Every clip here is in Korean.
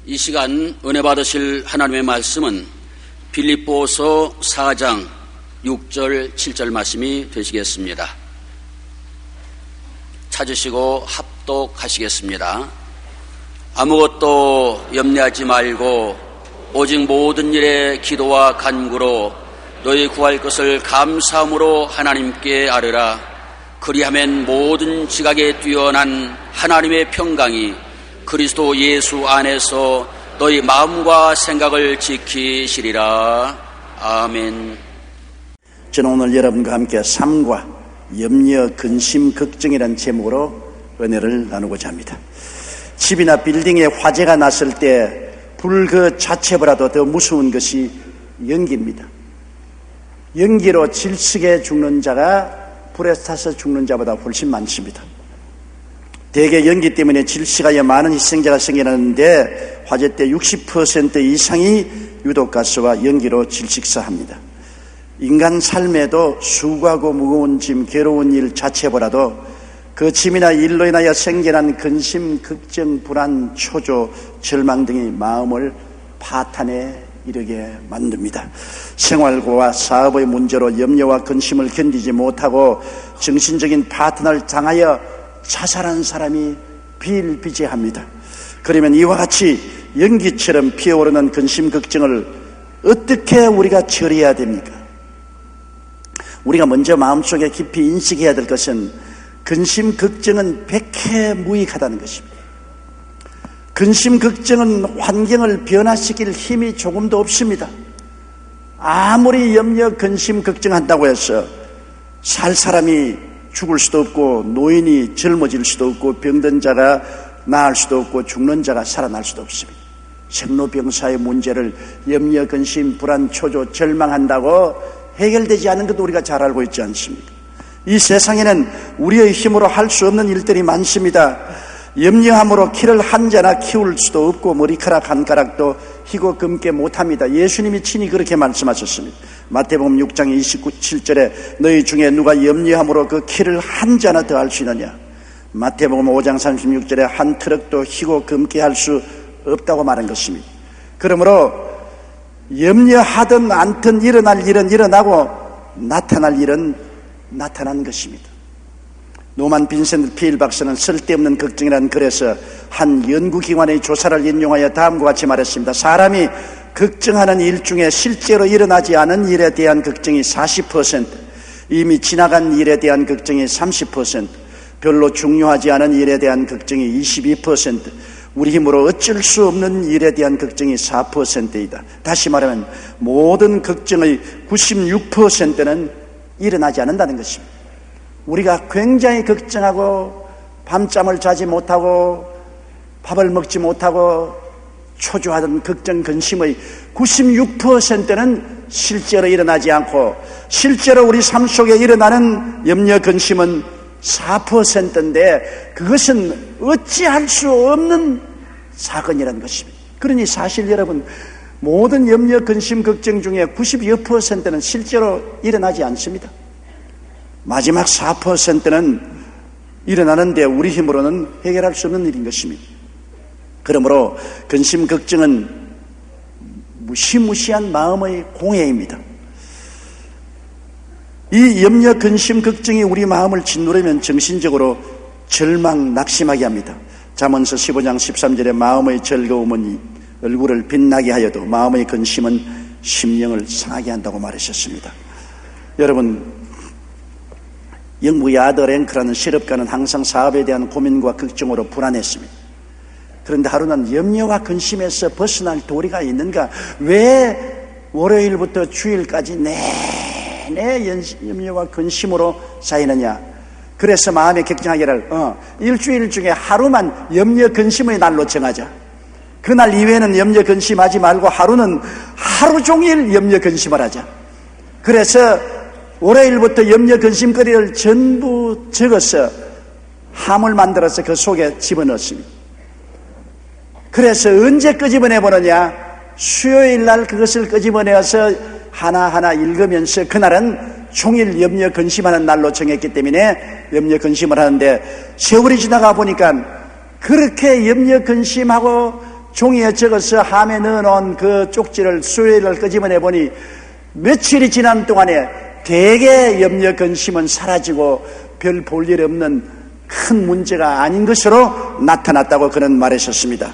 이 시간 은혜 받으실 하나님의 말씀은 빌립보서 4장 6절 7절 말씀이 되시겠습니다. 찾으시고 합독하시겠습니다. 아무것도 염려하지 말고 오직 모든 일에 기도와 간구로 너희 구할 것을 감사함으로 하나님께 아뢰라. 그리하면 모든 지각에 뛰어난 하나님의 평강이 그리스도 예수 안에서 너희 마음과 생각을 지키시리라. 아멘. 저는 오늘 여러분과 함께 삶과 염려, 근심, 걱정이라는 제목으로 은혜를 나누고자 합니다. 집이나 빌딩에 화재가 났을 때 불 그 자체보다도 더 무서운 것이 연기입니다. 연기로 질식해 죽는 자가 불에 타서 죽는 자보다 훨씬 많습니다. 대개 연기 때문에 질식하여 많은 희생자가 생겨나는데 화재 때 60% 이상이 유독가스와 연기로 질식사합니다. 인간 삶에도 수고하고 무거운 짐, 괴로운 일 자체보다도 그 짐이나 일로 인하여 생겨난 근심, 걱정, 불안, 초조, 절망 등이 마음을 파탄에 이르게 만듭니다. 생활과 사업의 문제로 염려와 근심을 견디지 못하고 정신적인 파탄을 당하여 자살한 사람이 비일비재합니다. 그러면 이와 같이 연기처럼 피어오르는 근심, 걱정을 어떻게 우리가 처리해야 됩니까? 우리가 먼저 마음속에 깊이 인식해야 될 것은 근심, 걱정은 백해무익하다는 것입니다. 근심, 걱정은 환경을 변화시킬 힘이 조금도 없습니다. 아무리 염려, 근심, 걱정한다고 해서 살 사람이 죽을 수도 없고 노인이 젊어질 수도 없고 병든 자가 나을 수도 없고 죽는 자가 살아날 수도 없습니다. 생로병사의 문제를 염려, 근심, 불안, 초조, 절망한다고 해결되지 않은 것도 우리가 잘 알고 있지 않습니까? 이 세상에는 우리의 힘으로 할 수 없는 일들이 많습니다. 염려함으로 키를 한 자나 키울 수도 없고 머리카락 한 가락도 희고 금게 못합니다. 예수님이 친히 그렇게 말씀하셨습니다. 마태복음 6장 27절에 너희 중에 누가 염려함으로 그 키를 한 자나 더 할 수 있느냐. 마태복음 5장 36절에 한 트럭도 희고 금게 할 수 없다고 말한 것입니다. 그러므로 염려하든 않든 일어날 일은 일어나고 나타날 일은 나타난 것입니다. 노만 빈센트 피일 박사는 쓸데없는 걱정이라는 글에서 한 연구기관의 조사를 인용하여 다음과 같이 말했습니다. 사람이 걱정하는 일 중에 실제로 일어나지 않은 일에 대한 걱정이 40%, 이미 지나간 일에 대한 걱정이 30%, 별로 중요하지 않은 일에 대한 걱정이 22%, 우리 힘으로 어쩔 수 없는 일에 대한 걱정이 4%이다. 다시 말하면 모든 걱정의 96%는 일어나지 않는다는 것입니다. 우리가 굉장히 걱정하고 밤잠을 자지 못하고 밥을 먹지 못하고 초조하던 걱정, 근심의 96%는 실제로 일어나지 않고 실제로 우리 삶 속에 일어나는 염려, 근심은 4%인데 그것은 어찌할 수 없는 사건이라는 것입니다. 그러니 사실 여러분, 모든 염려, 근심, 걱정 중에 92%는 실제로 일어나지 않습니다. 마지막 4%는 일어나는데 우리 힘으로는 해결할 수 없는 일인 것입니다. 그러므로 근심, 걱정은 무시무시한 마음의 공해입니다. 이 염려, 근심, 걱정이 우리 마음을 짓누르면 정신적으로 절망, 낙심하게 합니다. 잠언서 15장 13절에 마음의 즐거움은 얼굴을 빛나게 하여도 마음의 근심은 심령을 상하게 한다고 말하셨습니다. 여러분, 영국의 아더 랭크라는 실업가는 항상 사업에 대한 고민과 걱정으로 불안했습니다. 그런데 하루는 염려와 근심에서 벗어날 도리가 있는가? 왜 월요일부터 주일까지 내내 염려와 근심으로 쌓이느냐? 그래서 마음에 걱정하기를 일주일 중에 하루만 염려, 근심의 날로 정하자. 그날 이외에는 염려, 근심하지 말고 하루는 하루 종일 염려, 근심을 하자. 그래서 월요일부터 염려, 근심거리를 전부 적어서 함을 만들어서 그 속에 집어넣었습니다. 그래서 언제 끄집어내보느냐? 수요일 날 그것을 끄집어내어서 하나하나 읽으면서 그날은 종일 염려, 근심하는 날로 정했기 때문에 염려, 근심을 하는데 세월이 지나가 보니까 그렇게 염려, 근심하고 종이에 적어서 함에 넣어놓은 그 쪽지를 수요일을 끄집어내 보니 며칠이 지난 동안에 대개 염려 근심은 사라지고 별 볼 일 없는 큰 문제가 아닌 것으로 나타났다고 그는 말하셨습니다.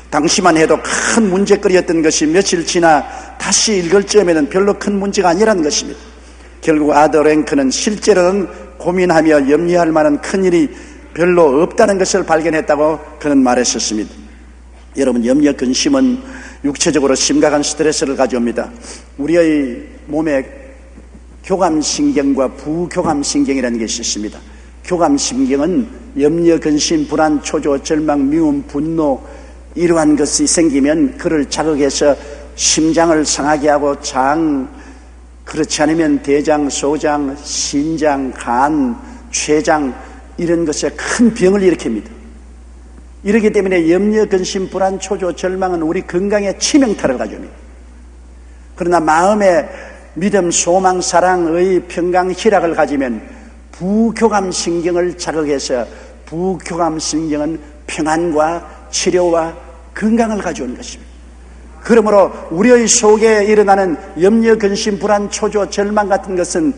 당시만 해도 큰 문제거리였던 것이 며칠 지나 다시 읽을 즈음에는 별로 큰 문제가 아니라는 것입니다. 결국 아더 랭크는 실제로는 고민하며 염려할 만한 큰일이 별로 없다는 것을 발견했다고 그는 말했었습니다. 여러분, 염려 근심은 육체적으로 심각한 스트레스를 가져옵니다. 우리의 몸에 교감신경과 부교감신경이라는 것이 있습니다. 교감신경은 염려, 근심, 불안, 초조, 절망, 미움, 분노 이러한 것이 생기면 그를 자극해서 심장을 상하게 하고 그렇지 않으면 대장, 소장, 신장, 간, 췌장 이런 것에 큰 병을 일으킵니다. 이렇기 때문에 염려, 근심, 불안, 초조, 절망은 우리 건강에 치명타를 가져옵니다. 그러나 마음에 믿음, 소망, 사랑의 평강, 희락을 가지면 부교감신경을 자극해서 부교감신경은 평안과 치료와 건강을 가져오는 것입니다. 그러므로 우리의 속에 일어나는 염려, 근심, 불안, 초조, 절망 같은 것은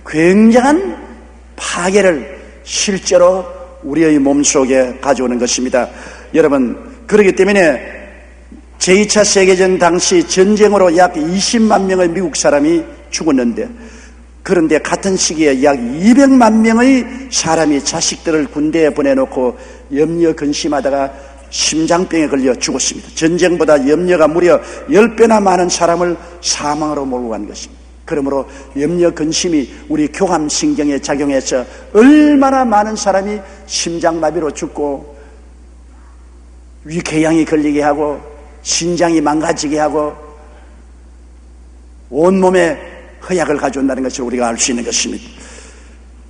굉장한 파괴를 실제로 우리의 몸속에 가져오는 것입니다. 여러분, 그렇기 때문에 제2차 세계전 당시 전쟁으로 약 20만 명의 미국 사람이 죽었는데, 그런데 같은 시기에 약 200만 명의 사람이 자식들을 군대에 보내놓고 염려 근심하다가 심장병에 걸려 죽었습니다. 전쟁보다 염려가 무려 10배나 많은 사람을 사망으로 몰고 간 것입니다. 그러므로 염려 근심이 우리 교감신경에 작용해서 얼마나 많은 사람이 심장마비로 죽고 위궤양이 걸리게 하고 신장이 망가지게 하고 온몸에 허약을 가져온다는 것을 우리가 알 수 있는 것입니다.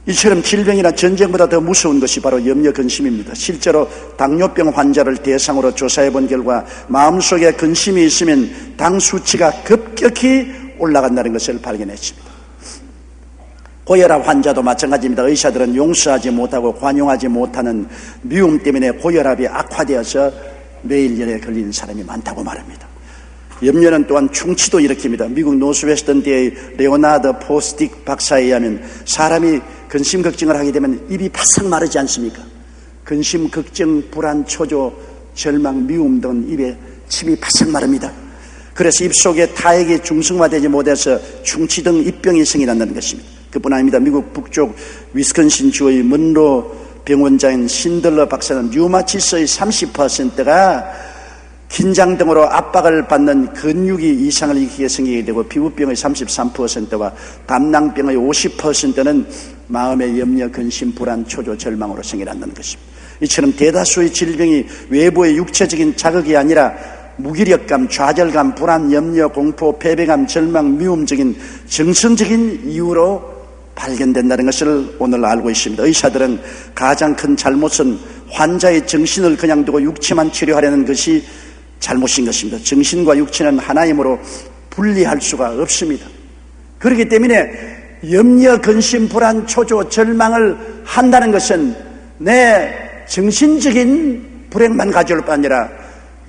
이처럼 질병이나 전쟁보다 더 무서운 것이 바로 염려 근심입니다. 실제로 당뇨병 환자를 대상으로 조사해 본 결과 마음속에 근심이 있으면 당 수치가 급격히 올라간다는 것을 발견했습니다. 고혈압 환자도 마찬가지입니다. 의사들은 용서하지 못하고 관용하지 못하는 미움 때문에 고혈압이 악화되어서 매일년에 걸리는 사람이 많다고 말합니다. 염려는 또한 충치도 일으킵니다. 미국 노스웨스턴대의 레오나드 포스틱 박사에 의하면 사람이 근심 걱정을 하게 되면 입이 바싹 마르지 않습니까? 근심, 걱정, 불안, 초조, 절망, 미움 등 입에 침이 바싹 마릅니다. 그래서 입속에 타액이 중성화되지 못해서 충치 등 입병이 생겨난다는 것입니다. 그뿐 아닙니다. 미국 북쪽 위스콘신 주의 먼로 병원장인 신들러 박사는 류마티스의 30%가 긴장 등으로 압박을 받는 근육이 이상을 일으키게 생기게 되고 피부병의 33%와 담낭병의 50%는 마음의 염려, 근심, 불안, 초조, 절망으로 생겨난다는 것입니다. 이처럼 대다수의 질병이 외부의 육체적인 자극이 아니라 무기력감, 좌절감, 불안, 염려, 공포, 패배감, 절망, 미움적인 정신적인 이유로 발견된다는 것을 오늘 알고 있습니다. 의사들은 가장 큰 잘못은 환자의 정신을 그냥 두고 육체만 치료하려는 것이 잘못인 것입니다. 정신과 육체는 하나이므로 분리할 수가 없습니다. 그렇기 때문에 염려, 근심, 불안, 초조, 절망을 한다는 것은 내 정신적인 불행만 가져올 뿐 아니라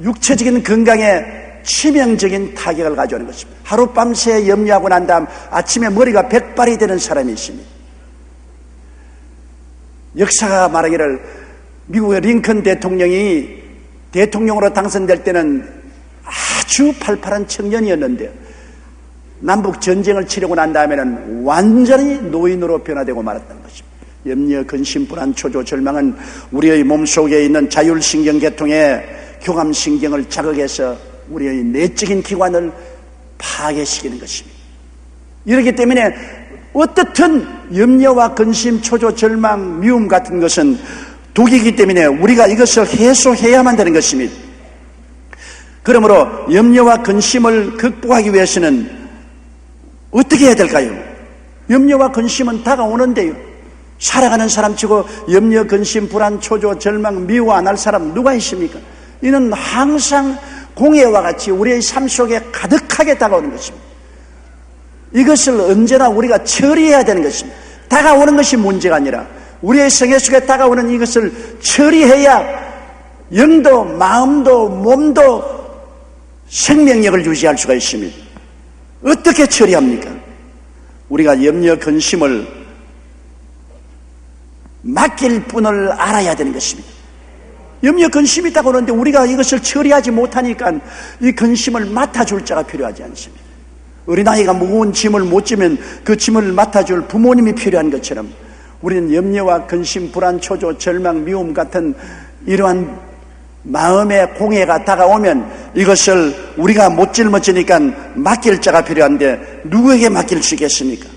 육체적인 건강에 치명적인 타격을 가져오는 것입니다. 하룻밤새 염려하고 난 다음 아침에 머리가 백발이 되는 사람이 있습니다. 역사가 말하기를 미국의 링컨 대통령이 대통령으로 당선될 때는 아주 팔팔한 청년이었는데 남북 전쟁을 치르고 난 다음에는 완전히 노인으로 변화되고 말았다는 것입니다. 염려, 근심, 불안, 초조, 절망은 우리의 몸속에 있는 자율신경계통의 교감신경을 자극해서 우리의 내적인 기관을 파괴시키는 것입니다. 이렇기 때문에 어떻든 염려와 근심, 초조, 절망, 미움 같은 것은 독이기 때문에 우리가 이것을 해소해야만 되는 것입니다. 그러므로 염려와 근심을 극복하기 위해서는 어떻게 해야 될까요? 염려와 근심은 다가오는데요. 살아가는 사람치고 염려, 근심, 불안, 초조, 절망, 미워 안 할 사람 누가 있습니까? 이는 항상 공해와 같이 우리의 삶 속에 가득하게 다가오는 것입니다. 이것을 언제나 우리가 처리해야 되는 것입니다. 다가오는 것이 문제가 아니라 우리의 생애 속에 다가오는 이것을 처리해야 영도 마음도 몸도 생명력을 유지할 수가 있습니다. 어떻게 처리합니까? 우리가 염려 근심을 맡길 분을 알아야 되는 것입니다. 염려 근심이 있다고 하는데 우리가 이것을 처리하지 못하니까 이 근심을 맡아줄 자가 필요하지 않습니다. 어린아이가 무거운 짐을 못 지면 그 짐을 맡아줄 부모님이 필요한 것처럼 우리는 염려와 근심, 불안, 초조, 절망, 미움 같은 이러한 마음의 공해가 다가오면 이것을 우리가 못 짊어지니까 맡길 자가 필요한데 누구에게 맡길 수 있겠습니까?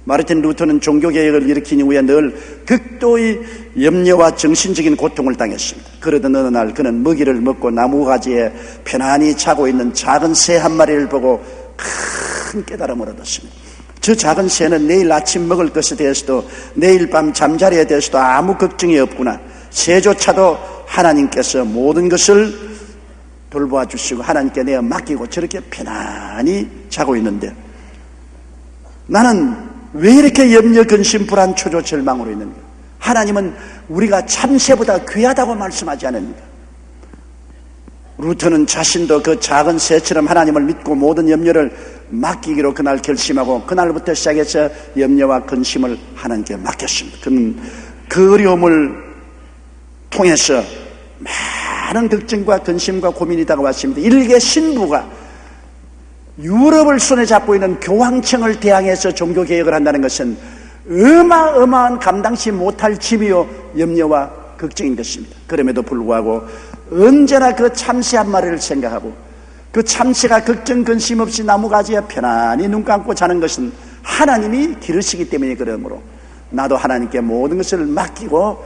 마르틴 루터는 종교개혁을 일으킨 이후에 늘 극도의 염려와 정신적인 고통을 당했습니다. 그러던 어느 날 그는 먹이를 먹고 나무가지에 편안히 자고 있는 작은 새 한 마리를 보고 큰 깨달음을 얻었습니다. 저 작은 새는 내일 아침 먹을 것에 대해서도 내일 밤 잠자리에 대해서도 아무 걱정이 없구나. 새조차도 하나님께서 모든 것을 돌보아 주시고 하나님께 내어 맡기고 저렇게 편안히 자고 있는데 나는 왜 이렇게 염려, 근심, 불안, 초조, 절망으로 있는가? 하나님은 우리가 참새보다 귀하다고 말씀하지 않습니까? 루터는 자신도 그 작은 새처럼 하나님을 믿고 모든 염려를 맡기기로 그날 결심하고 그날부터 시작해서 염려와 근심을 하나님께 맡겼습니다. 그는 그 어려움을 통해서 많은 걱정과 근심과 고민이 다가왔습니다. 일개 신부가 유럽을 손에 잡고 있는 교황청을 대항해서 종교개혁을 한다는 것은 어마어마한 감당치 못할 짐이요 염려와 걱정인 것입니다. 그럼에도 불구하고 언제나 그 참새 한 마리를 생각하고 그 참새가 걱정 근심 없이 나무가지에 편안히 눈 감고 자는 것은 하나님이 기르시기 때문에 그러므로 나도 하나님께 모든 것을 맡기고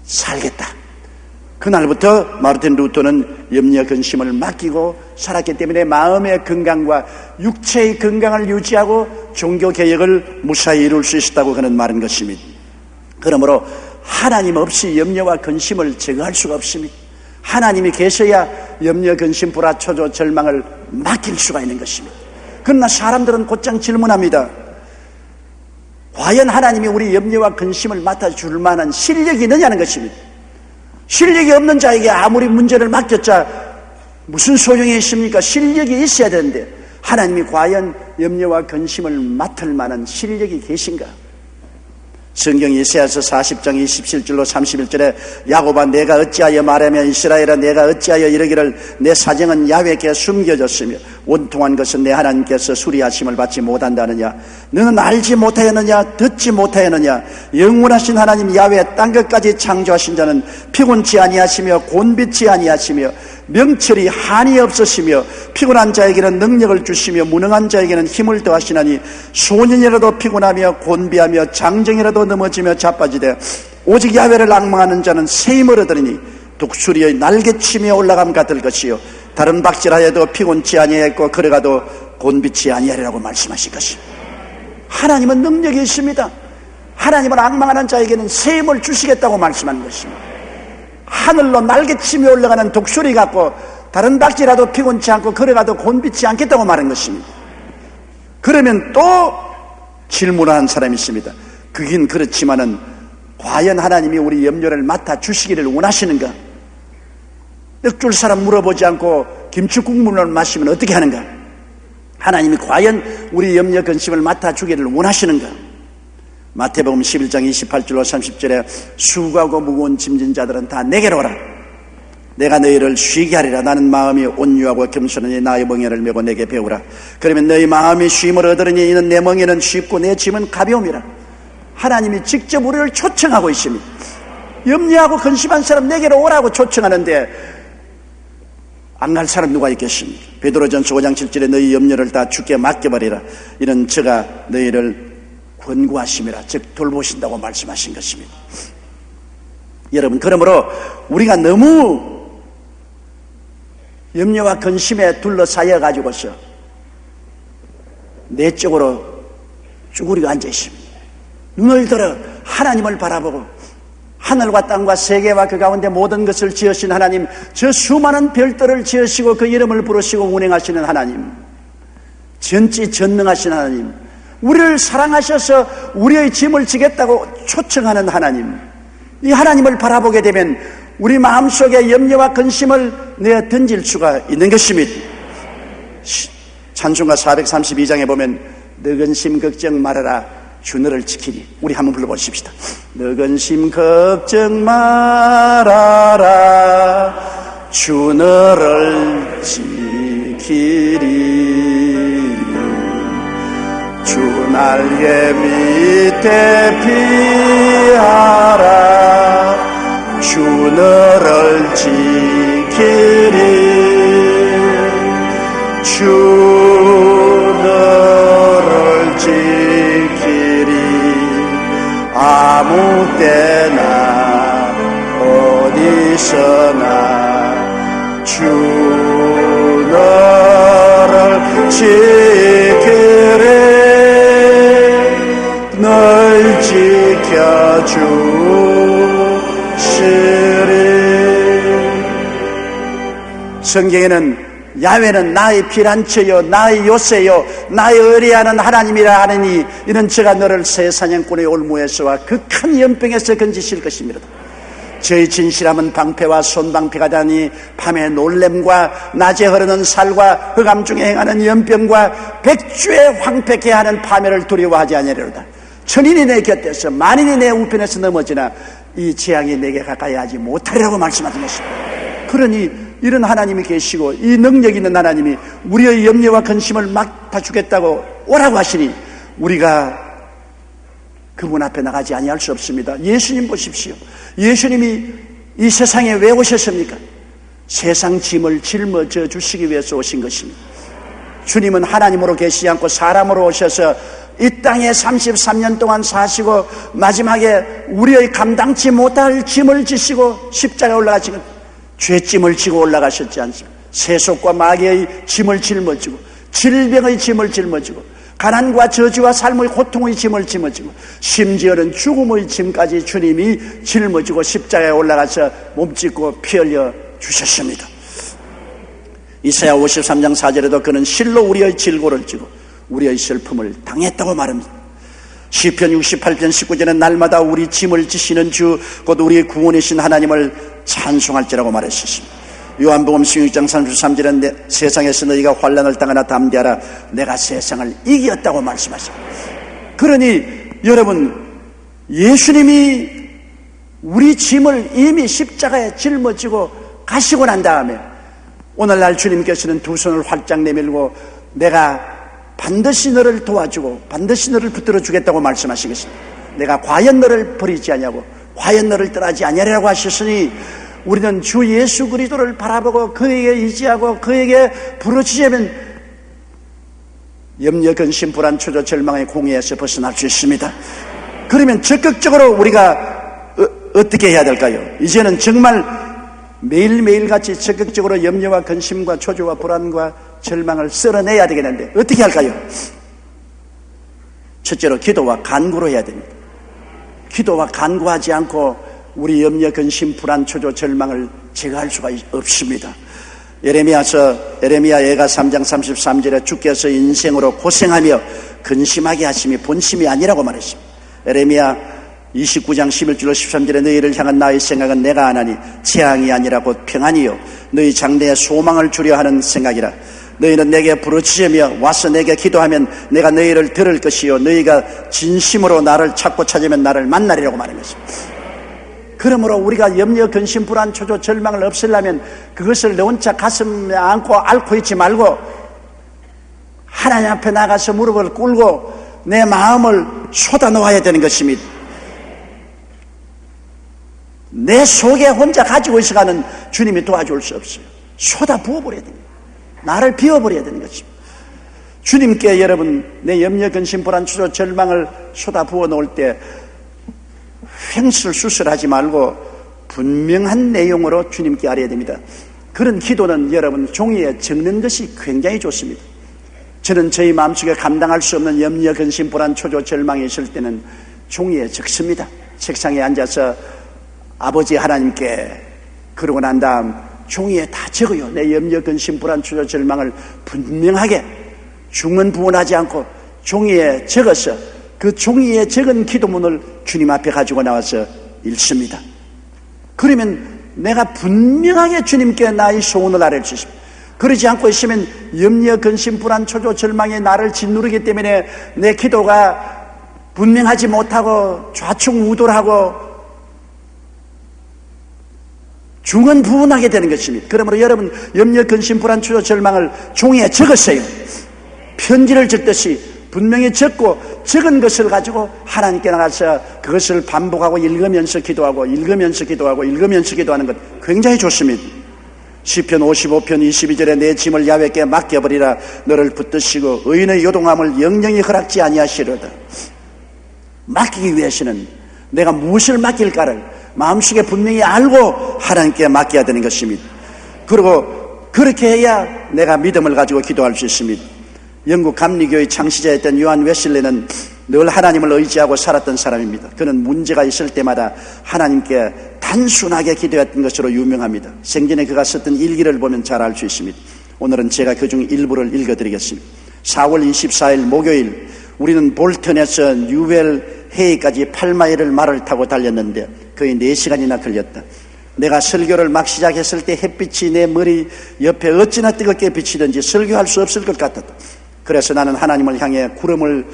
살겠다. 그날부터 마르틴 루터는 염려 근심을 맡기고 살았기 때문에 마음의 건강과 육체의 건강을 유지하고 종교개혁을 무사히 이룰 수 있었다고 그는 말한 것입니다. 그러므로 하나님 없이 염려와 근심을 제거할 수가 없습니다. 하나님이 계셔야 염려, 근심, 불안, 초조, 절망을 맡길 수가 있는 것입니다. 그러나 사람들은 곧장 질문합니다. 과연 하나님이 우리 염려와 근심을 맡아줄 만한 실력이 있느냐는 것입니다. 실력이 없는 자에게 아무리 문제를 맡겼자 무슨 소용이 있습니까? 실력이 있어야 되는데 하나님이 과연 염려와 근심을 맡을 만한 실력이 계신가? 성경 이사야서 40장 27절로 31절에 야곱아 내가 어찌하여 말하며 이스라엘아 내가 어찌하여 이르기를 내 사정은 야훼께 숨겨졌으며 원통한 것은 내 하나님께서 수리하심을 받지 못한다느냐 너는 알지 못하였느냐 듣지 못하였느냐 영원하신 하나님 야훼 땅 끝까지 창조하신 자는 피곤치 아니하시며 곤비치 아니하시며 명철이 한이 없으시며 피곤한 자에게는 능력을 주시며 무능한 자에게는 힘을 더하시나니 소년이라도 피곤하며 곤비하며 장정이라도 넘어지며 자빠지되 오직 야훼를 앙망하는 자는 새 힘을 얻으리니 독수리의 날개치며 올라감 같을 것이요 다른 박질하여도 피곤치 아니하였고 걸어가도 곤비치 아니하리라고 말씀하신 것입니다. 하나님은 능력이 있습니다. 하나님은 앙망하는 자에게는 새 힘을 주시겠다고 말씀하는 것입니다. 하늘로 날개치며 올라가는 독수리 같고 다른 박쥐라도 피곤치 않고 걸어가도 곤비치 않겠다고 말한 것입니다. 그러면 또 질문하는 사람이 있습니다. 그긴 그렇지만은 과연 하나님이 우리 염려를 맡아주시기를 원하시는가? 떡줄 사람 물어보지 않고 김치국물을 마시면 어떻게 하는가? 하나님이 과연 우리 염려 근심을 맡아주기를 원하시는가? 마태복음 11장 28절로 30절에 수고하고 무거운 짐진 자들은 다 내게로 오라. 내가 너희를 쉬게 하리라. 나는 마음이 온유하고 겸손하니 나의 멍에를 메고 내게 배우라. 그러면 너희 마음이 쉼을 얻으리니 이는 내 멍에는 쉽고 내 짐은 가벼움이라. 하나님이 직접 우리를 초청하고 있습니다. 염려하고 근심한 사람 내게로 오라고 초청하는데 안 갈 사람 누가 있겠습니까? 베드로전서 5장 7절에 너희 염려를 다 주께 맡겨버리라. 이는 저가 너희를 권고하심이라. 즉 돌보신다고 말씀하신 것입니다. 여러분 그러므로 우리가 너무 염려와 근심에 둘러싸여 가지고서 내적으로 쭈그리고 앉아 있습니다. 눈을 들어 하나님을 바라보고 하늘과 땅과 세계와 그 가운데 모든 것을 지으신 하나님, 저 수많은 별들을 지으시고 그 이름을 부르시고 운행하시는 하나님, 전지전능하신 하나님, 우리를 사랑하셔서 우리의 짐을 지겠다고 초청하는 하나님, 이 하나님을 바라보게 되면 우리 마음속에 염려와 근심을 내어 던질 수가 있는 것입니다. 찬송가 432장에 보면 너 근심 걱정 말아라 주 너를 지키리. 우리 한번 불러보십시다. 너 근심 걱정 말아라 주 너를 지키리. 주 날개 밑에 피하라 주 너를 지키리. 주 너를 지키리. 아무 때나 어디서나 주 너를 지키리. 널 지켜주시리. 성경에는 야훼는 나의 피난처요 나의 요새요 나의 의뢰하는 하나님이라 하느니 이는 제가 너를 새 사냥꾼의 올무에서와 극한 연병에서 건지실 것입니다. 저희 진실함은 방패와 손방패가 되니 밤에 놀램과 낮에 흐르는 살과 흑암 중에 행하는 연병과 백주에 황폐케 하는 파멸을 두려워하지 아니하리로다. 천인이 내 곁에서 만인이 내 우편에서 넘어지나 이 재앙이 내게 가까이 하지 못하리라고 말씀하신 것입니다. 그러니 이런 하나님이 계시고 이 능력 있는 하나님이 우리의 염려와 근심을 맡아주겠다고 오라고 하시니 우리가 그분 앞에 나가지 아니할 수 없습니다. 예수님 보십시오. 예수님이 이 세상에 왜 오셨습니까? 세상 짐을 짊어져 주시기 위해서 오신 것입니다. 주님은 하나님으로 계시지 않고 사람으로 오셔서 이 땅에 33년 동안 사시고 마지막에 우리의 감당치 못할 짐을 지시고 십자가에 올라가신 것, 죄짐을 지고 올라가셨지 않습니까? 세속과 마귀의 짐을 짊어지고 질병의 짐을 짊어지고 가난과 저주와 삶의 고통의 짐을 짊어지고 심지어는 죽음의 짐까지 주님이 짊어지고 십자가에 올라가서 몸짓고 피 흘려 주셨습니다. 이사야 53장 4절에도 그는 실로 우리의 질고를 지고 우리의 슬픔을 당했다고 말합니다. 시편 68편 19절에 날마다 우리 짐을 지시는 주 곧 우리의 구원이신 하나님을 찬송할지라고 말했습니다. 요한복음 16장 33절에 세상에서 너희가 환난을 당하나 담대하라 내가 세상을 이겼다고 말씀하십니다. 그러니 여러분 예수님이 우리 짐을 이미 십자가에 짊어지고 가시고 난 다음에 오늘날 주님께서는 두 손을 활짝 내밀고 내가 반드시 너를 도와주고 반드시 너를 붙들어 주겠다고 말씀하시겠습니다. 내가 과연 너를 버리지 아니하고 과연 너를 떠나지 아니하리라고 하셨으니 우리는 주 예수 그리스도를 바라보고 그에게 의지하고 그에게 부르짖으면 염려 근심 불안 초조 절망의 공해에서 벗어날 수 있습니다. 그러면 적극적으로 우리가 어떻게 해야 될까요? 이제는 정말 매일매일 같이 적극적으로 염려와 근심과 초조와 불안과 절망을 쓸어내야 되겠는데 어떻게 할까요? 첫째로 기도와 간구로 해야 됩니다. 기도와 간구하지 않고 우리 염려, 근심, 불안, 초조, 절망을 제거할 수가 없습니다. 예레미야 예가 3장 33절에 주께서 인생으로 고생하며 근심하게 하심이 본심이 아니라고 말했습니다. 예레미야 29장 11절로 13절에 너희를 향한 나의 생각은 내가 아나니 재앙이 아니라 곧 평안이요 너희 장래에 소망을 주려 하는 생각이라. 너희는 내게 부르짖으며 와서 내게 기도하면 내가 너희를 들을 것이요 너희가 진심으로 나를 찾고 찾으면 나를 만나리라고 말한 것입니다. 그러므로 우리가 염려, 근심, 불안, 초조, 절망을 없애려면 그것을 내 혼자 가슴에 안고 앓고 있지 말고 하나님 앞에 나가서 무릎을 꿇고 내 마음을 쏟아놓아야 되는 것입니다. 내 속에 혼자 가지고 있어가는 주님이 도와줄 수 없어요. 쏟아 부어버려야 됩니다. 나를 비워버려야 되는 것입니다. 주님께 여러분 내 염려, 근심, 불안, 초조, 절망을 쏟아 부어 놓을 때 횡설수설하지 말고 분명한 내용으로 주님께 알아야 됩니다. 그런 기도는 여러분 종이에 적는 것이 굉장히 좋습니다. 저는 저희 마음속에 감당할 수 없는 염려, 근심, 불안, 초조, 절망이 있을 때는 종이에 적습니다. 책상에 앉아서 아버지 하나님께 그러고 난 다음 종이에 다 적어요. 내 염려, 근심, 불안, 초조, 절망을 분명하게 중언부언하지 않고 종이에 적어서 그 종이에 적은 기도문을 주님 앞에 가지고 나와서 읽습니다. 그러면 내가 분명하게 주님께 나의 소원을 아뢰 주십시오. 그러지 않고 있으면 염려, 근심, 불안, 초조, 절망이 나를 짓누르기 때문에 내 기도가 분명하지 못하고 좌충우돌하고 중언부언하게 되는 것입니다. 그러므로 여러분 염려, 근심, 불안, 초조, 절망을 종이에 적었어요. 편지를 적듯이 분명히 적고 적은 것을 가지고 하나님께 나가서 그것을 반복하고 읽으면서 기도하고 읽으면서 기도하고 읽으면서 기도하는 것 굉장히 좋습니다. 시편 55편 22절에 내 짐을 야훼께 맡겨버리라. 너를 붙드시고 의인의 요동함을 영영히 허락지 아니하시려다. 맡기기 위해서는 내가 무엇을 맡길까를 마음속에 분명히 알고 하나님께 맡겨야 되는 것입니다. 그리고 그렇게 해야 내가 믿음을 가지고 기도할 수 있습니다. 영국 감리교의 창시자였던 요한 웨슬리는 늘 하나님을 의지하고 살았던 사람입니다. 그는 문제가 있을 때마다 하나님께 단순하게 기도했던 것으로 유명합니다. 생전에 그가 썼던 일기를 보면 잘 알 수 있습니다. 오늘은 제가 그중 일부를 읽어드리겠습니다. 4월 24일 목요일 우리는 볼턴에서 뉴웰 헤이까지 8마일을 말을 타고 달렸는데 거의 4시간이나 걸렸다. 내가 설교를 막 시작했을 때 햇빛이 내 머리 옆에 어찌나 뜨겁게 비치든지 설교할 수 없을 것 같았다. 그래서 나는 하나님을 향해 구름을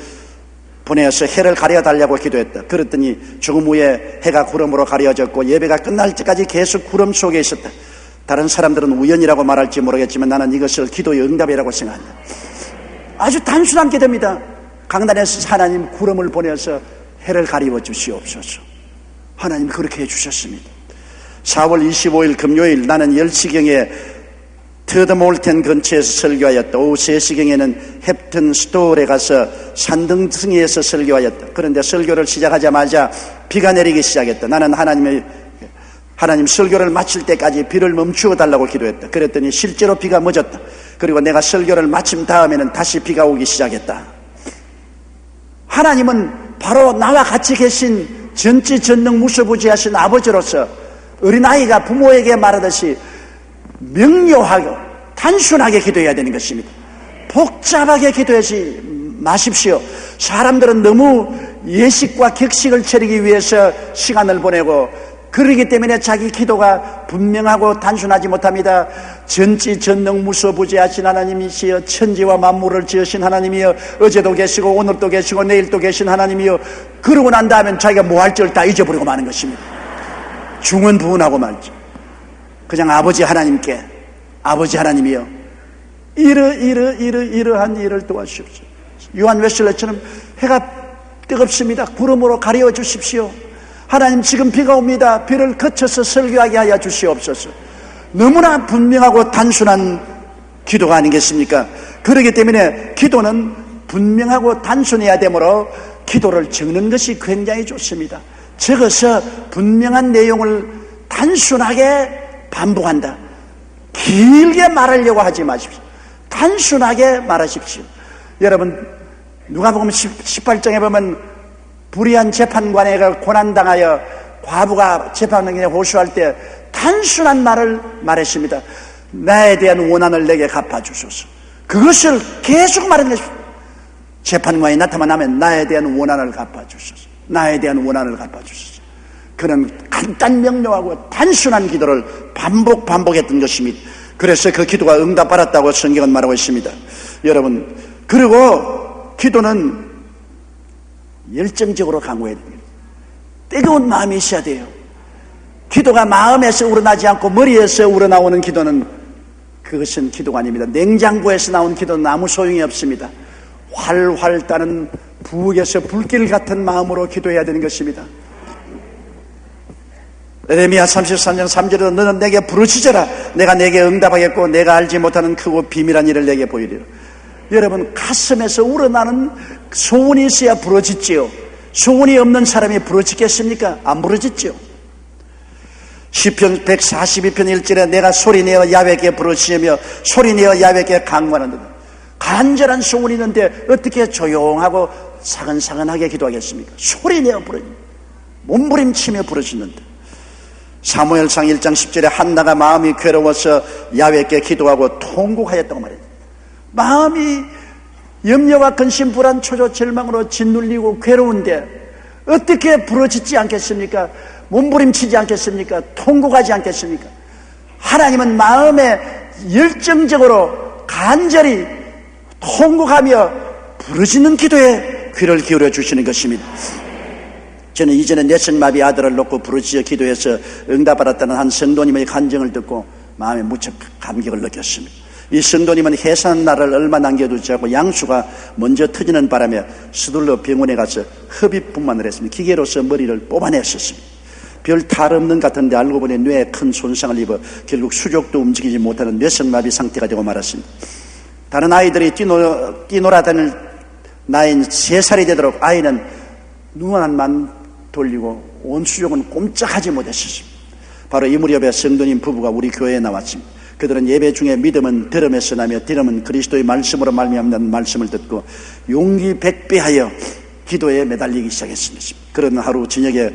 보내어서 해를 가려달라고 기도했다. 그랬더니 조금 후에 해가 구름으로 가려졌고 예배가 끝날 때까지 계속 구름 속에 있었다. 다른 사람들은 우연이라고 말할지 모르겠지만 나는 이것을 기도의 응답이라고 생각한다. 아주 단순한 기도입니다. 강단에서 하나님 구름을 보내서 해를 가리워 주시옵소서. 하나님 그렇게 해주셨습니다. 4월 25일 금요일 나는 10시경에 터드몰텐 근처에서 설교하였다. 오후 3시경에는 헵튼 스토어에 가서 산등성이에서 설교하였다. 그런데 설교를 시작하자마자 비가 내리기 시작했다. 나는 하나님 설교를 마칠 때까지 비를 멈추어 달라고 기도했다. 그랬더니 실제로 비가 멎었다. 그리고 내가 설교를 마친 다음에는 다시 비가 오기 시작했다. 하나님은 바로 나와 같이 계신 전지전능무소부지하신 아버지로서 어린아이가 부모에게 말하듯이 명료하고 단순하게 기도해야 되는 것입니다. 복잡하게 기도하지 마십시오. 사람들은 너무 예식과 격식을 차리기 위해서 시간을 보내고 그러기 때문에 자기 기도가 분명하고 단순하지 못합니다. 전지전능무소부지하신 하나님이시여 천지와 만물을 지으신 하나님이여 어제도 계시고 오늘도 계시고 내일도 계신 하나님이여 그러고 난 다음엔 자기가 뭐 할 줄 다 잊어버리고 마는 것입니다. 중언부언하고 말죠. 그냥 아버지 하나님께 아버지 하나님이여 이러한 일을 도와주십시오. 요한 웨슬리처럼 해가 뜨겁습니다. 구름으로 가려워 주십시오. 하나님 지금 비가 옵니다. 비를 거쳐서 설교하게 하여 주시옵소서. 너무나 분명하고 단순한 기도가 아니겠습니까? 그렇기 때문에 기도는 분명하고 단순해야 되므로 기도를 적는 것이 굉장히 좋습니다. 적어서 분명한 내용을 단순하게 반복한다. 길게 말하려고 하지 마십시오. 단순하게 말하십시오. 여러분 누가복음 18장에 보면 불의한 재판관에 고난당하여 과부가 재판장에 호소할 때 단순한 말을 말했습니다. 나에 대한 원한을 내게 갚아주소서. 그것을 계속 말하는 것입니다. 재판관이 나타나면 나에 대한 원한을 갚아주소서. 나에 대한 원한을 갚아주소서. 그는 간단 명료하고 단순한 기도를 반복했던 것입니다. 그래서 그 기도가 응답받았다고 성경은 말하고 있습니다. 여러분 그리고 기도는 열정적으로 강구해야 됩니다. 뜨거운 마음이 있어야 돼요. 기도가 마음에서 우러나지 않고 머리에서 우러나오는 기도는 그것은 기도가 아닙니다. 냉장고에서 나온 기도는 아무 소용이 없습니다. 활활 따는 부엌에서 불길 같은 마음으로 기도해야 되는 것입니다. 에레미야 33장 3절에도 너는 내게 부르짖어라. 내가 내게 응답하겠고 내가 알지 못하는 크고 비밀한 일을 내게 보이리라. 여러분 가슴에서 우러나는 소원이 있어야 부르짖지요. 소원이 없는 사람이 부르짖겠습니까? 안 부르짖지요. 시편 142편 1절에 내가 소리내어 야훼께 부르짖으며 소리내어 야훼께 강구하는다. 간절한 소원이 있는데 어떻게 조용하고 사근사근하게 기도하겠습니까? 소리내어 몸부림치며 부르짖는다. 사무엘상 1장 10절에 한나가 마음이 괴로워서 야훼께 기도하고 통곡하였다고 말합니다. 마음이 염려와 근심, 불안, 초조, 절망으로 짓눌리고 괴로운데 어떻게 부르짖지 않겠습니까? 몸부림치지 않겠습니까? 통곡하지 않겠습니까? 하나님은 마음에 열정적으로 간절히 통곡하며 부르짖는 기도에 귀를 기울여 주시는 것입니다. 저는 이전에 뇌성마비 아들을 놓고 부르짖어 기도해서 응답받았다는 한 성도님의 간증을 듣고 마음에 무척 감격을 느꼈습니다. 이 성도님은 해산 날을 얼마 남겨두지 않고 양수가 먼저 터지는 바람에 서둘러 병원에 가서 흡입분만을 했습니다. 기계로서 머리를 뽑아냈었습니다. 별 탈 없는 것 같은데 알고 보니 뇌에 큰 손상을 입어 결국 수족도 움직이지 못하는 뇌성마비 상태가 되고 말았습니다. 다른 아이들이 뛰놀아다닐 나이는 3살이 되도록 아이는 눈만 돌리고 온 수족은 꼼짝하지 못했습니다. 바로 이 무렵에 성도님 부부가 우리 교회에 나왔습니다. 그들은 예배 중에 믿음은 들음에서 나며 들음은 그리스도의 말씀으로 말미암는 말씀을 듣고 용기 백배하여 기도에 매달리기 시작했습니다. 그런 하루 저녁에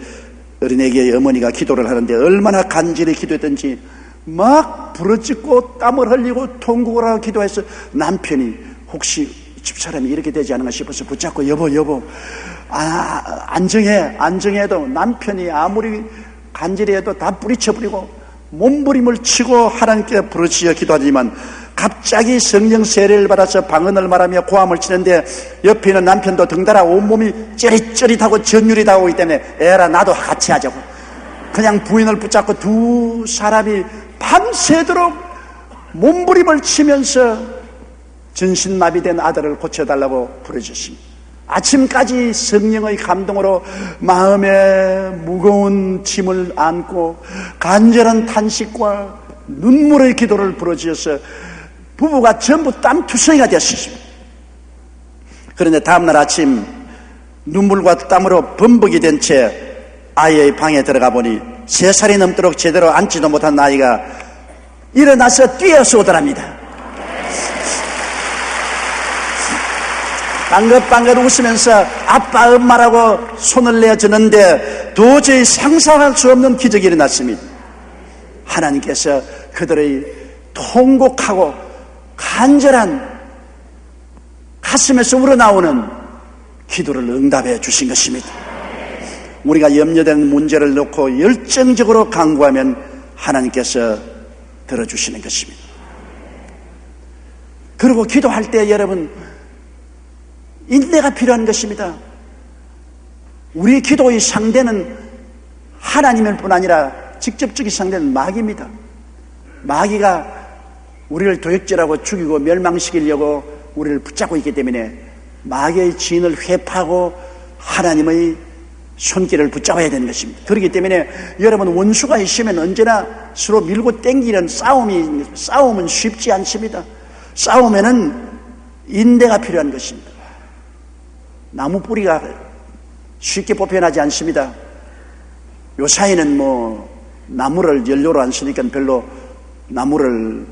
어린애기의 어머니가 기도를 하는데 얼마나 간절히 기도했던지 막 부르짖고 땀을 흘리고 통곡을 하고 기도해서 남편이 혹시 집사람이 이렇게 되지 않은가 싶어서 붙잡고 여보 안정해도 남편이 아무리 간절히 해도 다 뿌리쳐버리고 몸부림을 치고 하나님께 부르짖어 기도하지만 갑자기 성령 세례를 받아서 방언을 말하며 고함을 치는데 옆에 있는 남편도 덩달아 온몸이 쩌릿쩌릿하고 전율이 다오기 때문에 에라 나도 같이 하자고 그냥 부인을 붙잡고 두 사람이 밤새도록 몸부림을 치면서 전신마비된 아들을 고쳐달라고 부르짖습니다. 아침까지 성령의 감동으로 마음에 무거운 짐을 안고 간절한 탄식과 눈물의 기도를 부르짖어서 부부가 전부 땀투성이가 되었습니다. 그런데 다음날 아침 눈물과 땀으로 범벅이 된 채 아이의 방에 들어가 보니 3살이 넘도록 제대로 앉지도 못한 아이가 일어나서 뛰어서 오더랍니다. 빵긋빵긋 웃으면서 아빠 엄마라고 손을 내어주는데 도저히 상상할 수 없는 기적이 일어났습니다. 하나님께서 그들의 통곡하고 간절한 가슴에서 우러나오는 기도를 응답해 주신 것입니다. 우리가 염려되는 문제를 놓고 열정적으로 간구하면 하나님께서 들어주시는 것입니다. 그리고 기도할 때 여러분 인내가 필요한 것입니다. 우리 기도의 상대는 하나님일 뿐 아니라 직접적인 상대는 마귀입니다. 마귀가 우리를 도역질하고 죽이고 멸망시키려고 우리를 붙잡고 있기 때문에 마귀의 진을 회파하고 하나님의 손길을 붙잡아야 되는 것입니다. 그렇기 때문에 여러분 원수가 있으면 언제나 서로 밀고 땡기는 싸움은 쉽지 않습니다. 싸우면은 인내가 필요한 것입니다. 나무 뿌리가 쉽게 뽑혀나지 않습니다. 요사이는 나무를 연료로 안 쓰니까 별로 나무를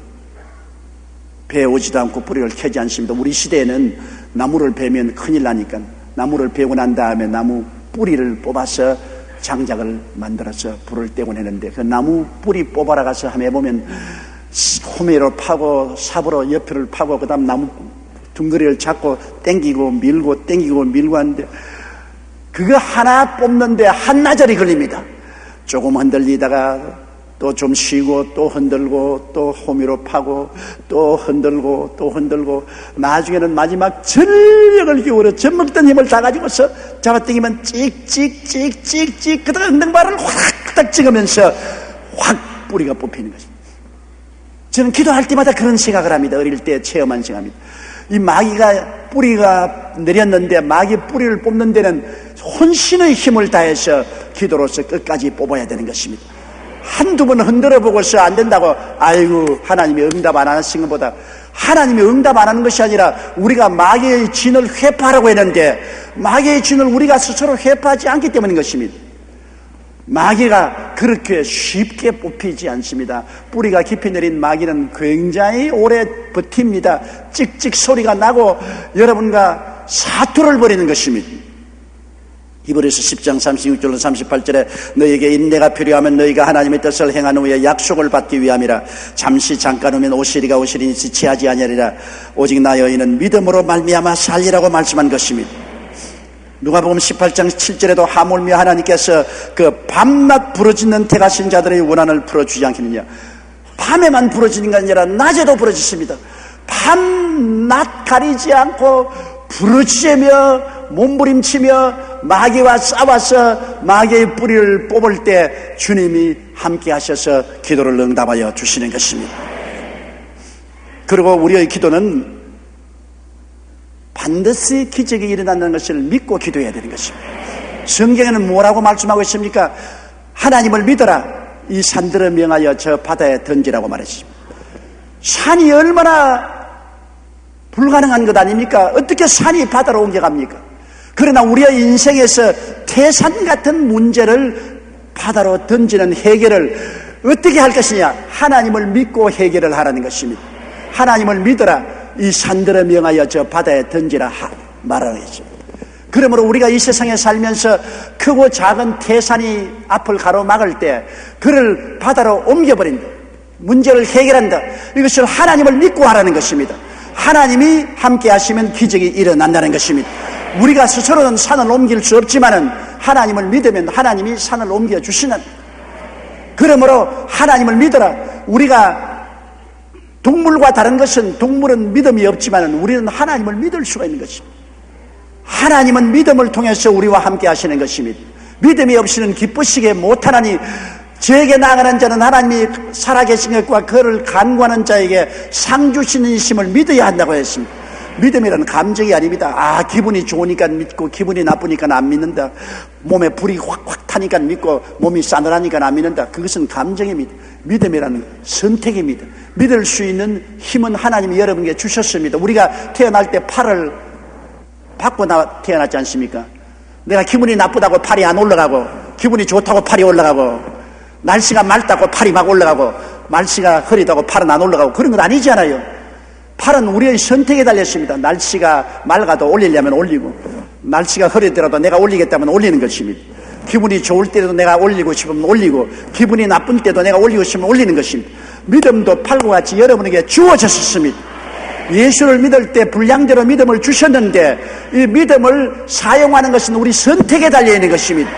베어오지도 않고 뿌리를 캐지 않습니다. 우리 시대에는 나무를 베면 큰일 나니까 나무를 베고 난 다음에 나무 뿌리를 뽑아서 장작을 만들어서 불을 떼곤 했는데 그 나무 뿌리 뽑아라 가서 한번 해보면 호미로 파고 삽으로 옆을 파고 그 다음 나무 둥거리를 잡고 땡기고 밀고 땡기고 밀고 하는데 그거 하나 뽑는데 한나절이 걸립니다. 조금 흔들리다가 또 좀 쉬고 또 흔들고 또 호미로 파고 또 흔들고 또 흔들고 나중에는 마지막 전력을 기울여 젖먹던 힘을 다 가지고서 잡아당기면 찍찍찍찍찍 그다가 은등발을 확 찍으면서 확 뿌리가 뽑히는 것입니다. 저는 기도할 때마다 그런 생각을 합니다. 어릴 때 체험한 생각입니다. 이 마귀가 뿌리가 내렸는데 마귀 뿌리를 뽑는 데는 혼신의 힘을 다해서 기도로서 끝까지 뽑아야 되는 것입니다. 한두 번 흔들어 보고서 안 된다고 아이고 하나님이 응답 안 하신 것보다 하나님이 응답 안 하는 것이 아니라 우리가 마귀의 진을 회파하라고 했는데 마귀의 진을 우리가 스스로 회파하지 않기 때문인 것입니다. 마귀가 그렇게 쉽게 뽑히지 않습니다. 뿌리가 깊이 내린 마귀는 굉장히 오래 버팁니다. 찍찍 소리가 나고 여러분과 사투를 벌이는 것입니다. 히브리서 10장 36절로 38절에 너희에게 인내가 필요하면 너희가 하나님의 뜻을 행한 후에 약속을 받기 위함이라. 잠시 잠깐 후면 오시리가 오시리니 지체하지 아니하리라. 오직 나여인은 믿음으로 말미암아 살리라고 말씀한 것입니다. 누가복음 18장 7절에도 하물며 하나님께서 그 밤낮 부르짖는 태가신 자들의 원한을 풀어주지 않겠느냐. 밤에만 부르짖는 게 아니라 낮에도 부르짖습니다. 밤낮 가리지 않고 부르짖으며 몸부림치며 마귀와 싸워서 마귀의 뿌리를 뽑을 때 주님이 함께 하셔서 기도를 응답하여 주시는 것입니다. 그리고 우리의 기도는 반드시 기적이 일어난다는 것을 믿고 기도해야 되는 것입니다. 성경에는 뭐라고 말씀하고 있습니까? 하나님을 믿어라. 이 산들을 명하여 저 바다에 던지라고 말했습니다. 산이 얼마나 불가능한 것 아닙니까? 어떻게 산이 바다로 옮겨갑니까? 그러나 우리의 인생에서 태산 같은 문제를 바다로 던지는 해결을 어떻게 할 것이냐? 하나님을 믿고 해결을 하라는 것입니다. 하나님을 믿어라. 이 산들을 명하여 저 바다에 던지라 말하는 것입니다. 그러므로 우리가 이 세상에 살면서 크고 작은 태산이 앞을 가로막을 때 그를 바다로 옮겨버린다. 문제를 해결한다. 이것을 하나님을 믿고 하라는 것입니다. 하나님이 함께 하시면 기적이 일어난다는 것입니다. 우리가 스스로는 산을 옮길 수 없지만은 하나님을 믿으면 하나님이 산을 옮겨주시는, 그러므로 하나님을 믿어라. 우리가 동물과 다른 것은 동물은 믿음이 없지만 우리는 하나님을 믿을 수가 있는 것입니다. 하나님은 믿음을 통해서 우리와 함께 하시는 것입니다. 믿음이 없이는 기쁘시게 못하나니 저에게 나아가는 자는 하나님이 살아계신 것과 그를 간구하는 자에게 상 주시는 이심을 믿어야 한다고 했습니다. 믿음이라는 감정이 아닙니다. 기분이 좋으니까 믿고 기분이 나쁘니까 안 믿는다. 몸에 불이 확 타니까 믿고 몸이 싸늘하니까 안 믿는다. 그것은 감정입니다. 믿음이라는 선택입니다. 믿을 수 있는 힘은 하나님이 여러분에게 주셨습니다. 우리가 태어날 때 팔을 받고 태어났지 않습니까? 내가 기분이 나쁘다고 팔이 안 올라가고, 기분이 좋다고 팔이 올라가고, 날씨가 맑다고 팔이 막 올라가고, 날씨가 흐리다고 팔은 안 올라가고, 그런 건 아니잖아요. 팔은 우리의 선택에 달렸습니다. 날씨가 맑아도 올리려면 올리고, 날씨가 흐리더라도 내가 올리겠다면 올리는 것입니다. 기분이 좋을 때도 내가 올리고 싶으면 올리고, 기분이 나쁜 때도 내가 올리고 싶으면 올리는 것입니다. 믿음도 팔과 같이 여러분에게 주어졌습니다. 예수를 믿을 때 분량대로 믿음을 주셨는데 이 믿음을 사용하는 것은 우리 선택에 달려있는 것입니다.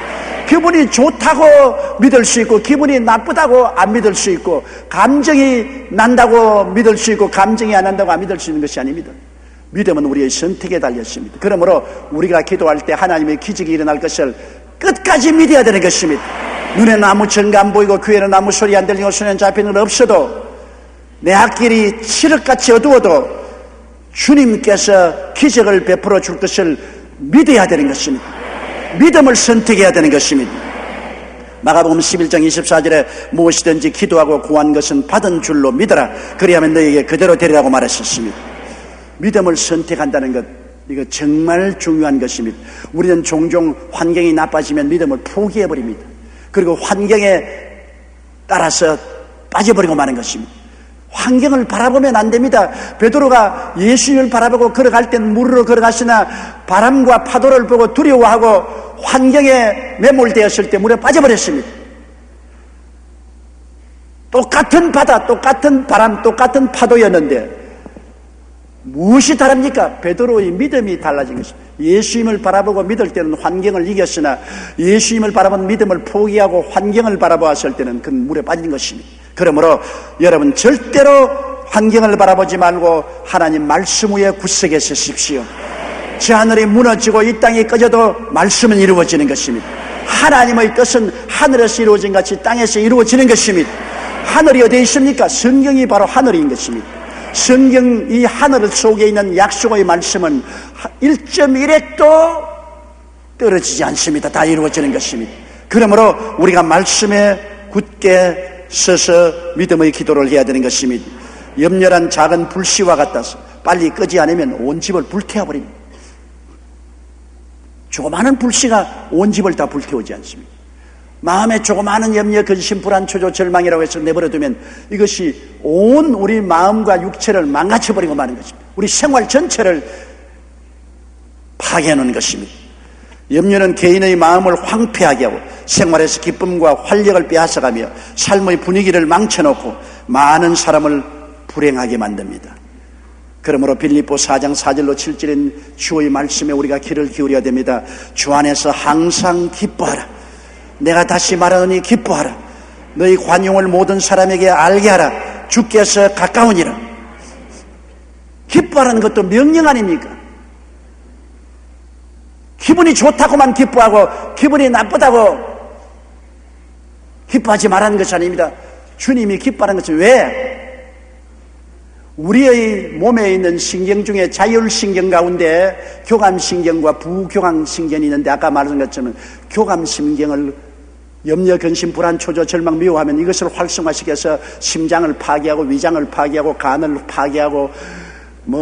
기분이 좋다고 믿을 수 있고 기분이 나쁘다고 안 믿을 수 있고, 감정이 난다고 믿을 수 있고 감정이 안 난다고 안 믿을 수 있는 것이 아닙니다. 믿음은 우리의 선택에 달렸습니다. 그러므로 우리가 기도할 때 하나님의 기적이 일어날 것을 끝까지 믿어야 되는 것입니다. 눈에는 아무 증거 안 보이고 귀에는 아무 소리 안 들리고 손에는 잡히는 건 없어도 내 앞길이 칠흑같이 어두워도 주님께서 기적을 베풀어 줄 것을 믿어야 되는 것입니다. 믿음을 선택해야 되는 것입니다. 마가복음 11장 24절에 무엇이든지 기도하고 구한 것은 받은 줄로 믿어라. 그리하면 너에게 그대로 되리라고 말했었습니다. 믿음을 선택한다는 것, 이거 정말 중요한 것입니다. 우리는 종종 환경이 나빠지면 믿음을 포기해버립니다. 그리고 환경에 따라서 빠져버리고 마는 것입니다. 환경을 바라보면 안 됩니다. 베드로가 예수님을 바라보고 걸어갈 땐 물으로 걸어가시나 바람과 파도를 보고 두려워하고 환경에 매몰되었을 때 물에 빠져버렸습니다. 똑같은 바다, 똑같은 바람, 똑같은 파도였는데 무엇이 다릅니까? 베드로의 믿음이 달라진 것입니다. 예수님을 바라보고 믿을 때는 환경을 이겼으나 예수님을 바라본 믿음을 포기하고 환경을 바라보았을 때는 그 물에 빠진 것입니다. 그러므로 여러분 절대로 환경을 바라보지 말고 하나님 말씀 위에 굳세게 서십시오. 저 하늘이 무너지고 이 땅이 꺼져도 말씀은 이루어지는 것입니다. 하나님의 뜻은 하늘에서 이루어진 같이 땅에서 이루어지는 것입니다. 하늘이 어디에 있습니까? 성경이 바로 하늘인 것입니다. 성경 이 하늘 속에 있는 약속의 말씀은 1.1핵도 떨어지지 않습니다. 다 이루어지는 것입니다. 그러므로 우리가 말씀에 굳게 서서 믿음의 기도를 해야 되는 것입니다. 염려란 작은 불씨와 같아서 빨리 끄지 않으면 온 집을 불태워버립니다. 조그마한 불씨가 온 집을 다 불태우지 않습니다. 마음에 조그마한 염려, 근심, 불안, 초조, 절망이라고 해서 내버려두면 이것이 온 우리 마음과 육체를 망가쳐버리고 마는 것입니다. 우리 생활 전체를 파괴하는 것입니다. 염려는 개인의 마음을 황폐하게 하고 생활에서 기쁨과 활력을 빼앗아가며 삶의 분위기를 망쳐놓고 많은 사람을 불행하게 만듭니다. 그러므로 빌립보 4장 4절로 7절인 주의 말씀에 우리가 귀를 기울여야 됩니다. 주 안에서 항상 기뻐하라. 내가 다시 말하노니 기뻐하라. 너희 관용을 모든 사람에게 알게 하라. 주께서 가까우니라. 기뻐하라는 것도 명령 아닙니까? 기분이 좋다고만 기뻐하고 기분이 나쁘다고 기뻐하지 말라는 것이 아닙니다. 주님이 기뻐하는 것은 왜? 우리의 몸에 있는 신경 중에 자율신경 가운데 교감신경과 부교감신경이 있는데 아까 말한 것처럼 교감신경을 염려, 근심, 불안, 초조, 절망, 미워하면 이것을 활성화시켜서 심장을 파괴하고 위장을 파괴하고 간을 파괴하고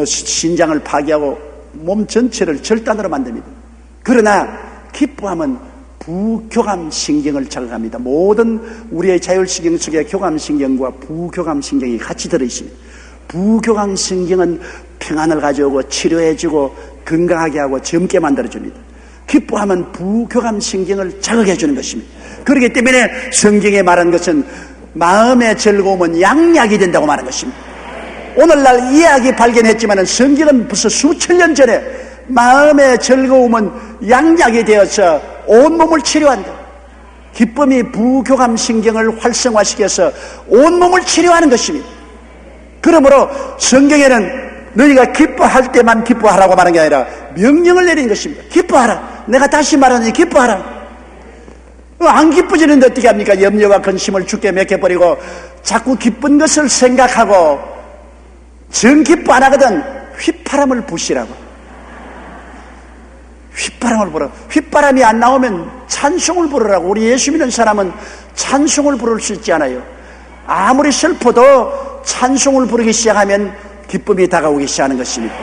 신장을 파괴하고 몸 전체를 절단으로 만듭니다. 그러나 기뻐함은 부교감신경을 자극합니다. 모든 우리의 자율신경 속에 교감신경과 부교감신경이 같이 들어있습니다. 부교감신경은 평안을 가져오고 치료해주고 건강하게 하고 젊게 만들어줍니다. 기뻐하면 부교감신경을 자극해주는 것입니다. 그렇기 때문에 성경에 말한 것은 마음의 즐거움은 양약이 된다고 말한 것입니다. 오늘날 이야기 발견했지만 성경은 벌써 수천 년 전에 마음의 즐거움은 양약이 되어서 온몸을 치료한다. 기쁨이 부교감신경을 활성화시켜서 온몸을 치료하는 것입니다. 그러므로 성경에는 너희가 기뻐할 때만 기뻐하라고 말한 게 아니라 명령을 내린 것입니다. 기뻐하라. 내가 다시 말하니 기뻐하라. 안 기뻐지는데 어떻게 합니까? 염려와 근심을 주께 맡겨버리고 자꾸 기쁜 것을 생각하고 정 기뻐 안 하거든. 휘파람을 부시라고. 휘파람을 불어. 휘바람이 안 나오면 찬송을 부르라고. 우리 예수 믿는 사람은 찬송을 부를 수 있지 않아요. 아무리 슬퍼도 찬송을 부르기 시작하면 기쁨이 다가오기 시작하는 것입니다.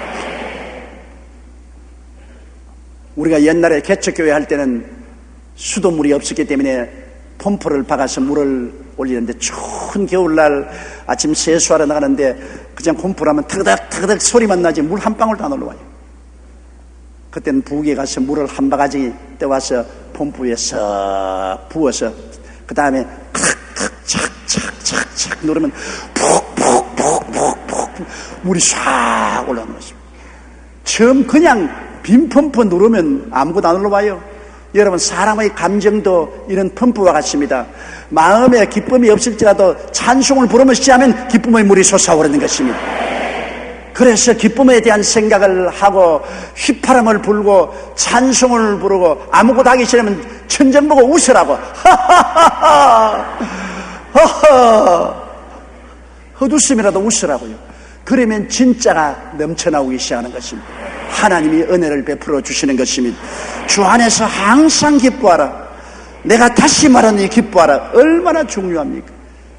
우리가 옛날에 개척교회 할 때는 수도물이 없었기 때문에 펌프를 박아서 물을 올리는데 추운 겨울날 아침 세수하러 나가는데 그냥 펌프를 하면 타그닥 소리만 나지 물 한 방울도 안 올라와요. 그때는 부엌에 가서 물을 한 바가지 떼와서 펌프에 싹 부어서 그 다음에 착착착착 누르면 푹푹푹푹푹 물이 싹 올라오는 것입니다. 처음 그냥 빈 펌프 누르면 아무것도 안 올라와요. 여러분, 사람의 감정도 이런 펌프와 같습니다. 마음에 기쁨이 없을지라도 찬송을 부르면서 시작하면 기쁨의 물이 솟아오르는 것입니다. 그래서 기쁨에 대한 생각을 하고 휘파람을 불고 찬송을 부르고 아무것도 하기 싫으면 천장 보고 웃으라고. 하하하하 허허 헛웃음이라도 웃으라고요. 그러면 진짜가 넘쳐나오기 시작하는 것입니다. 하나님이 은혜를 베풀어 주시는 것입니다. 주 안에서 항상 기뻐하라. 내가 다시 말하니 기뻐하라. 얼마나 중요합니까?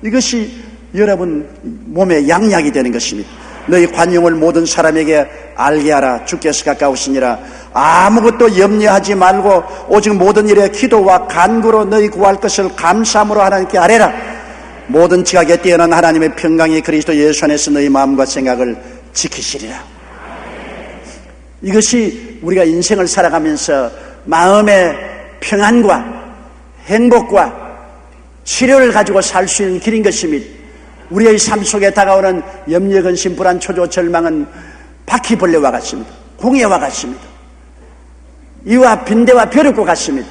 이것이 여러분 몸에 양약이 되는 것입니다. 너희 관용을 모든 사람에게 알게 하라. 주께서 가까우시니라. 아무것도 염려하지 말고 오직 모든 일에 기도와 간구로 너희 구할 것을 감사함으로 하나님께 아뢰라. 모든 지각에 뛰어난 하나님의 평강이 그리스도 예수 안에서 너희 마음과 생각을 지키시리라. 이것이 우리가 인생을 살아가면서 마음의 평안과 행복과 치료를 가지고 살 수 있는 길인 것입니다. 우리의 삶 속에 다가오는 염려, 근심, 불안, 초조, 절망은 바퀴벌레와 같습니다. 공해와 같습니다. 이와 빈대와 벼룩과 같습니다.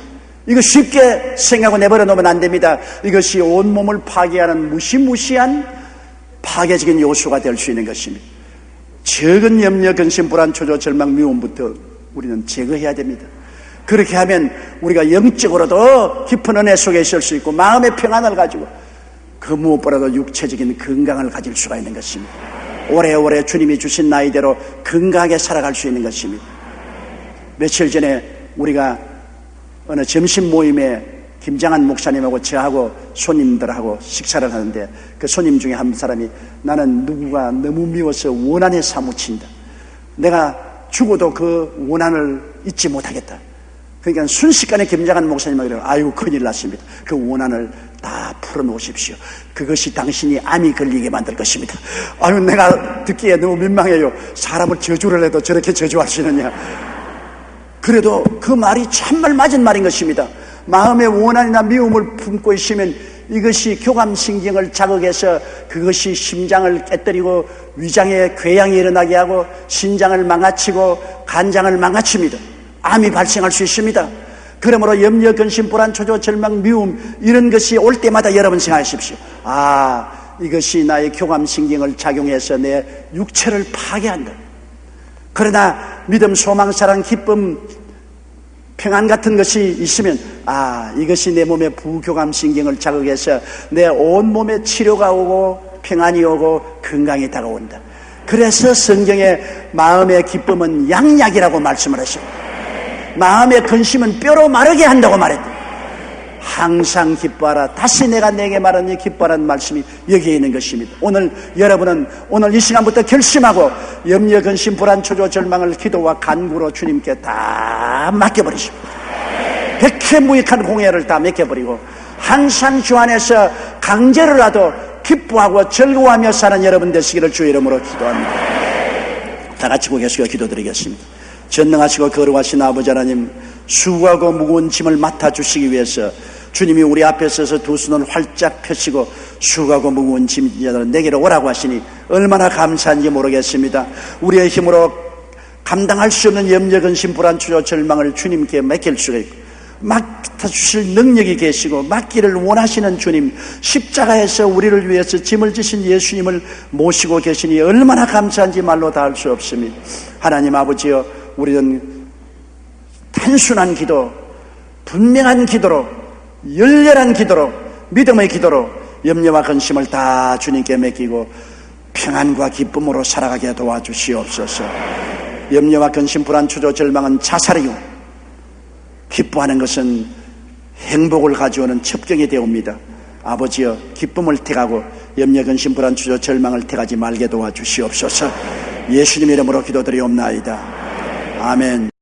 이거 쉽게 생각하고 내버려 놓으면 안 됩니다. 이것이 온몸을 파괴하는 무시무시한 파괴적인 요소가 될 수 있는 것입니다. 적은 염려, 근심, 불안, 초조, 절망, 미움부터 우리는 제거해야 됩니다. 그렇게 하면 우리가 영적으로도 깊은 은혜 속에 있을 수 있고 마음의 평안을 가지고 그 무엇보다도 육체적인 건강을 가질 수가 있는 것입니다. 오래오래 주님이 주신 나이대로 건강하게 살아갈 수 있는 것입니다. 며칠 전에 우리가 어느 점심 모임에 김장한 목사님하고 저하고 손님들하고 식사를 하는데 그 손님 중에 한 사람이 나는 누구가 너무 미워서 원한에 사무친다. 내가 죽어도 그 원한을 잊지 못하겠다. 그러니까 순식간에 김장한 목사님하고 그래요. 아유 큰일 났습니다. 그 원한을 다 풀어놓으십시오. 그것이 당신이 암이 걸리게 만들 것입니다. 아유 내가 듣기에 너무 민망해요. 사람을 저주를 해도 저렇게 저주할 수 있느냐. 그래도 그 말이 참말 맞은 말인 것입니다. 마음의 원한이나 미움을 품고 있으면 이것이 교감신경을 자극해서 그것이 심장을 깨뜨리고 위장에 궤양이 일어나게 하고 신장을 망가치고 간장을 망가칩니다. 암이 발생할 수 있습니다. 그러므로 염려, 근심, 불안, 초조, 절망, 미움 이런 것이 올 때마다 여러분 생각하십시오. 이것이 나의 교감신경을 작용해서 내 육체를 파괴한다. 그러나 믿음, 소망, 사랑, 기쁨, 평안 같은 것이 있으면 이것이 내 몸의 부교감신경을 자극해서 내 온몸에 치료가 오고 평안이 오고 건강이 다가온다. 그래서 성경에 마음의 기쁨은 양약이라고 말씀을 하십니다. 마음의 근심은 뼈로 마르게 한다고 말했다. 항상 기뻐하라. 다시 내가 내게 말하니 기뻐하라는 말씀이 여기에 있는 것입니다. 오늘 여러분은 오늘 이 시간부터 결심하고 염려, 근심, 불안, 초조, 절망을 기도와 간구로 주님께 다 맡겨버리십시오. 백해무익한 공예를 다 맡겨버리고 항상 주 안에서 강제로라도 기뻐하고 즐거워하며 사는 여러분 되시기를 주의 이름으로 기도합니다. 다 같이 고개 숙여 기도드리겠습니다. 전능하시고 거룩하신 아버지 하나님, 수고하고 무거운 짐을 맡아주시기 위해서 주님이 우리 앞에 서서 두 손을 활짝 펴시고 수고하고 무거운 짐자들은 내게로 오라고 하시니 얼마나 감사한지 모르겠습니다. 우리의 힘으로 감당할 수 없는 염려, 근심, 불안, 초조, 절망을 주님께 맡길 수가 있고 맡아주실 능력이 계시고 맡기를 원하시는 주님, 십자가에서 우리를 위해서 짐을 지신 예수님을 모시고 계시니 얼마나 감사한지 말로 다 할 수 없습니다. 하나님 아버지여, 우리는 단순한 기도, 분명한 기도로, 열렬한 기도로, 믿음의 기도로 염려와 근심을 다 주님께 맡기고 평안과 기쁨으로 살아가게 도와주시옵소서. 염려와 근심, 불안, 초조, 절망은 자살이요, 기뻐하는 것은 행복을 가져오는 첩경이 되옵니다. 아버지여, 기쁨을 택하고 염려, 근심, 불안, 초조, 절망을 택하지 말게 도와주시옵소서. 예수님 이름으로 기도드리옵나이다. 아멘.